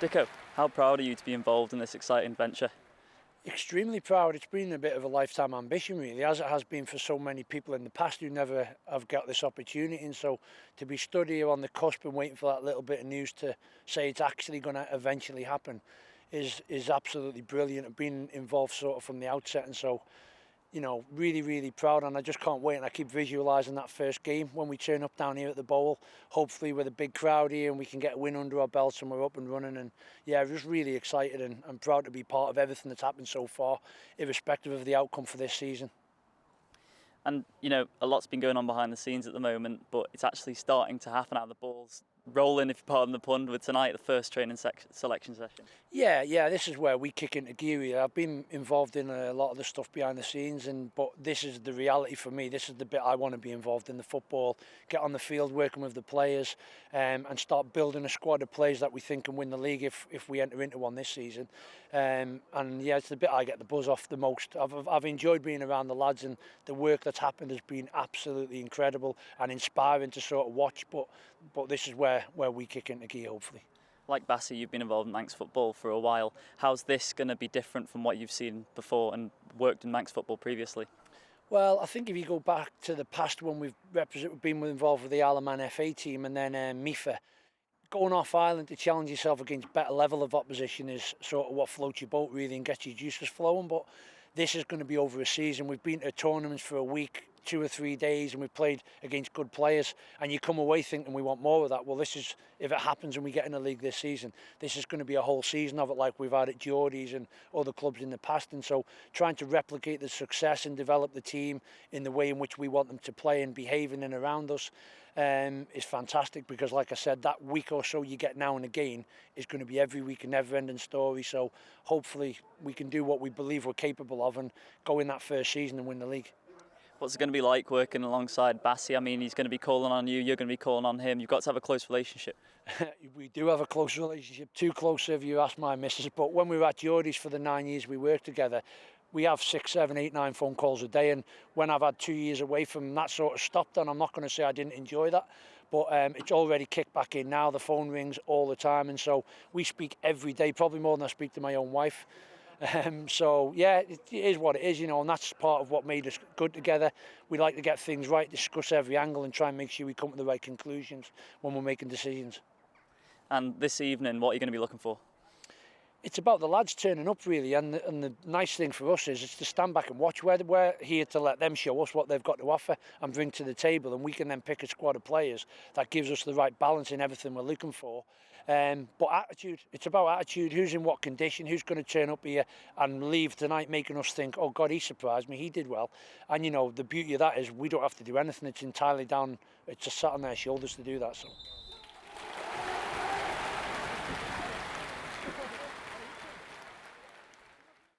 Dicko, how proud are you to be involved in this exciting venture? Extremely proud. It's been a bit of a lifetime ambition, really, as it has been for so many people in the past who never have got this opportunity. And so to be stood here on the cusp and waiting for that little bit of news to say it's actually going to eventually happen is absolutely brilliant. I've been involved sort of from the outset, and so really proud, and I just can't wait. And I keep visualising that first game when we turn up down here at the Bowl, hopefully with a big crowd here and we can get a win under our belts and we're up and running. And yeah, just really excited and proud to be part of everything that's happened so far, irrespective of the outcome for this season. And a lot's been going on behind the scenes at the moment, but it's actually starting to happen out of the balls. Rolling, if you pardon the pun, with tonight, the first training selection session. Yeah, this is where we kick into gear here. I've been involved in a lot of the stuff behind the scenes, but this is the reality for me. This is the bit I want to be involved in, the football, get on the field working with the players, and start building a squad of players that we think can win the league if we enter into one this season. And yeah, it's the bit I get the buzz off the most. I've enjoyed being around the lads, and the work that's happened has been absolutely incredible and inspiring to sort of watch, but this is where we kick into gear, hopefully. Like Bassi, you've been involved in Manx football for a while. How's this going to be different from what you've seen before and worked in Manx football previously? Well, I think if you go back to the past when we've been involved with the Isle of Man FA team and then MIFA, going off island to challenge yourself against better level of opposition is sort of what floats your boat really and gets your juices flowing. But this is going to be over a season. We've been to tournaments for a week, 2 or 3 days, and we've played against good players, and you come away thinking we want more of that. Well, this is, if it happens and we get in the league this season, this is going to be a whole season of it like we've had at Geordie's and other clubs in the past. And so trying to replicate the success and develop the team in the way in which we want them to play and behave in and around us is fantastic, because like I said, that week or so you get now and again is going to be every week a never-ending story. So hopefully we can do what we believe we're capable of and go in that first season and win the league. What's it going to be like working alongside Bassi? I mean, he's going to be calling on you, you're going to be calling on him. You've got to have a close relationship. We do have a close relationship, too close if you ask my missus. But when we were at Geordie's for the 9 years we worked together, we have 6, 7, 8, 9 phone calls a day. And when I've had 2 years away from him, that sort of stopped. And I'm not going to say I didn't enjoy that, but it's already kicked back in now. The phone rings all the time. And so we speak every day, probably more than I speak to my own wife. So yeah, it is what it is, and that's part of what made us good together. We like to get things right, discuss every angle and try and make sure we come to the right conclusions when we're making decisions. And this evening, what are you going to be looking for? It's about the lads turning up really, and the nice thing for us is to stand back and watch. We're here to let them show us what they've got to offer and bring to the table, and we can then pick a squad of players that gives us the right balance in everything we're looking for. But attitude, it's about attitude. Who's in what condition, who's going to turn up here and leave tonight making us think, oh God, he surprised me, he did well. And the beauty of that is we don't have to do anything. It's entirely down, it's just sat on their shoulders to do that. So